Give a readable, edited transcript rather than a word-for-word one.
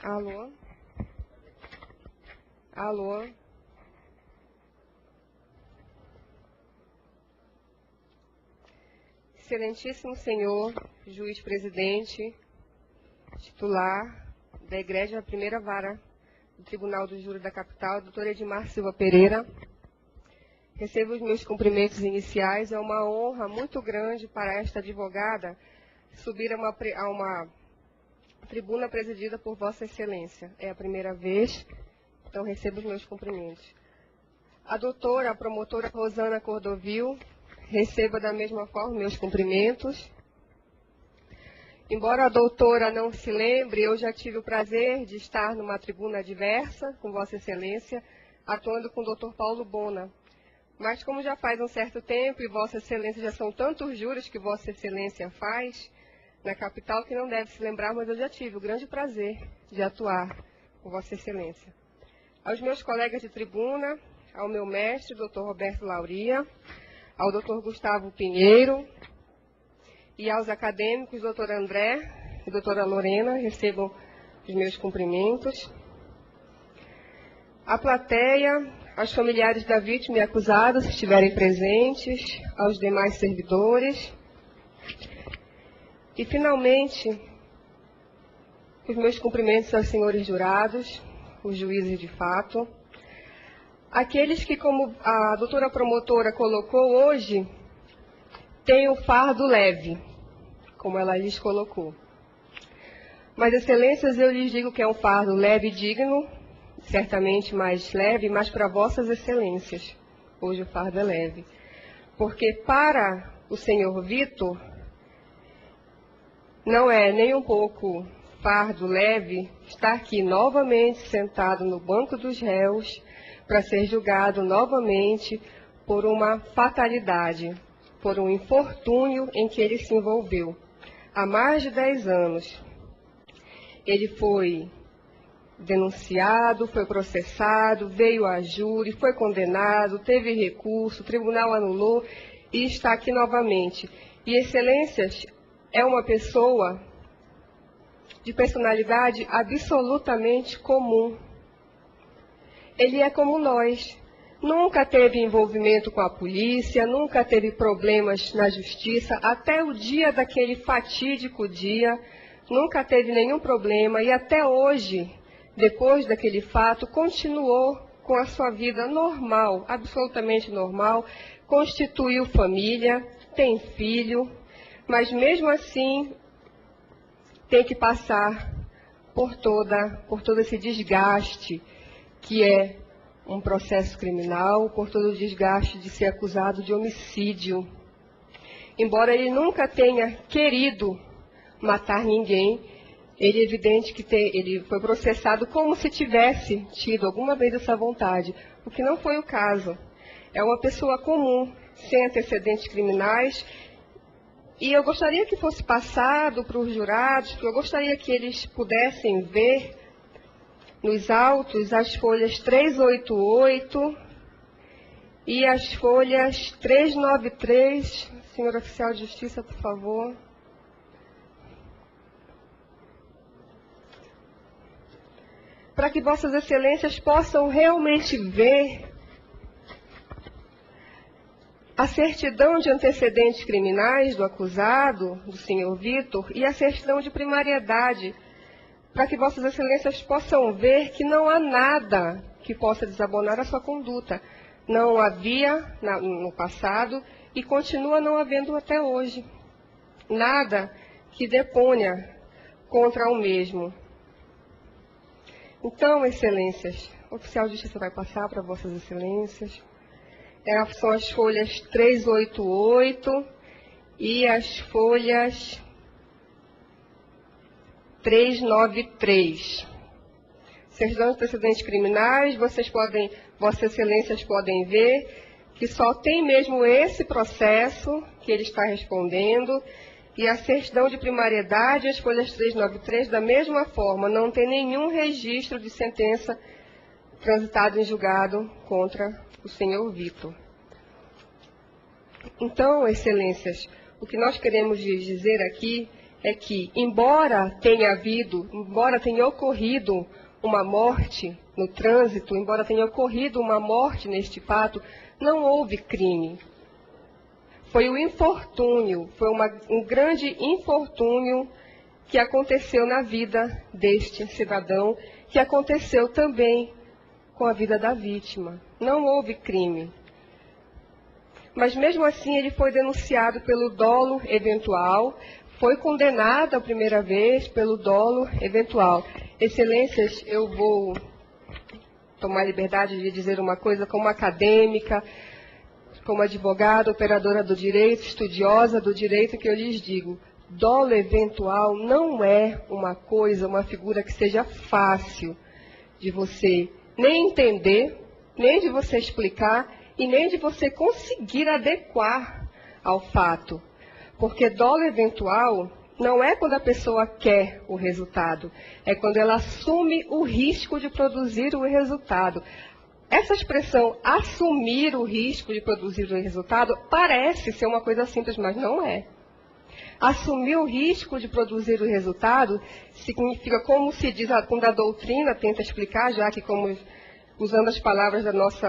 Alô? Alô? Excelentíssimo senhor, juiz-presidente, titular da Igreja Primeira Vara do Tribunal do Júri da Capital, doutor Edmar Silva Pereira, recebo os meus cumprimentos iniciais. É uma honra muito grande para esta advogada subir a uma tribuna presidida por Vossa Excelência. É a primeira vez, então recebo os meus cumprimentos. A doutora, a promotora Rosana Cordovil, receba da mesma forma meus cumprimentos. Embora a doutora não se lembre, eu já tive o prazer de estar numa tribuna adversa com Vossa Excelência, atuando com o doutor Paulo Bona. Mas como já faz um certo tempo e Vossa Excelência já são tantos júris que Vossa Excelência faz na capital que não deve se lembrar, mas eu já tive o grande prazer de atuar com Vossa Excelência. Aos meus colegas de tribuna, ao meu mestre, doutor Roberto Lauria, ao doutor Gustavo Pinheiro e aos acadêmicos, doutor André e doutora Lorena, recebam os meus cumprimentos. A plateia, aos familiares da vítima e acusado, se estiverem presentes, aos demais servidores. E, finalmente, os meus cumprimentos aos senhores jurados, os juízes de fato, aqueles que, como a doutora promotora colocou hoje, têm o fardo leve, como ela lhes colocou. Mas, excelências, eu lhes digo que é um fardo leve e digno, certamente mais leve, mas para vossas excelências, hoje o fardo é leve. Porque para o senhor Vitor, não é nem um pouco fardo leve estar aqui novamente sentado no banco dos réus para ser julgado novamente por uma fatalidade, por um infortúnio em que ele se envolveu. Há mais de 10 anos, ele foi denunciado, foi processado, veio a júri, foi condenado, teve recurso, o tribunal anulou e está aqui novamente. E, excelências, é uma pessoa de personalidade absolutamente comum. Ele é como nós. Nunca teve envolvimento com a polícia, nunca teve problemas na justiça, até o dia daquele fatídico dia, nunca teve nenhum problema e até hoje, depois daquele fato, continuou com a sua vida normal, absolutamente normal, constituiu família, tem filho, mas mesmo assim tem que passar por todo esse desgaste que é um processo criminal, por todo o desgaste de ser acusado de homicídio. Embora ele nunca tenha querido matar ninguém, ele é evidente que ele foi processado como se tivesse tido alguma vez essa vontade, o que não foi o caso. É uma pessoa comum, sem antecedentes criminais. E eu gostaria que fosse passado para os jurados, porque eu gostaria que eles pudessem ver nos autos as folhas 388 e as folhas 393. Senhor oficial de justiça, por favor. Para que vossas excelências possam realmente ver a certidão de antecedentes criminais do acusado, do senhor Vitor, e a certidão de primariedade, para que vossas excelências possam ver que não há nada que possa desabonar a sua conduta. Não havia no passado e continua não havendo até hoje. Nada que deponha contra o mesmo. Então, excelências, o oficial de justiça vai passar para vossas excelências. São as folhas 388 e as folhas 393. Certidão de antecedentes criminais, vossas excelências podem ver que só tem mesmo esse processo que ele está respondendo, e a certidão de primariedade, as folhas 393, da mesma forma, não tem nenhum registro de sentença transitada em julgado contra o senhor Vitor. Então, excelências, o que nós queremos dizer aqui é que, embora tenha ocorrido uma morte no trânsito, embora tenha ocorrido uma morte neste fato, não houve crime. Foi um infortúnio, foi um grande infortúnio que aconteceu na vida deste cidadão, que aconteceu também com a vida da vítima. Não houve crime. Mas mesmo assim ele foi denunciado pelo dolo eventual, foi condenado a primeira vez pelo dolo eventual. Excelências, eu vou tomar a liberdade de dizer uma coisa como acadêmica, como advogada, operadora do direito, estudiosa do direito, que eu lhes digo: dolo eventual não é uma coisa, uma figura que seja fácil de você nem entender, nem de você explicar e nem de você conseguir adequar ao fato. Porque dolo eventual não é quando a pessoa quer o resultado, é quando ela assume o risco de produzir o resultado. Essa expressão, assumir o risco de produzir o resultado, parece ser uma coisa simples, mas não é. Assumir o risco de produzir o resultado significa, como se diz, quando a doutrina tenta explicar, já que, como usando as palavras da nossa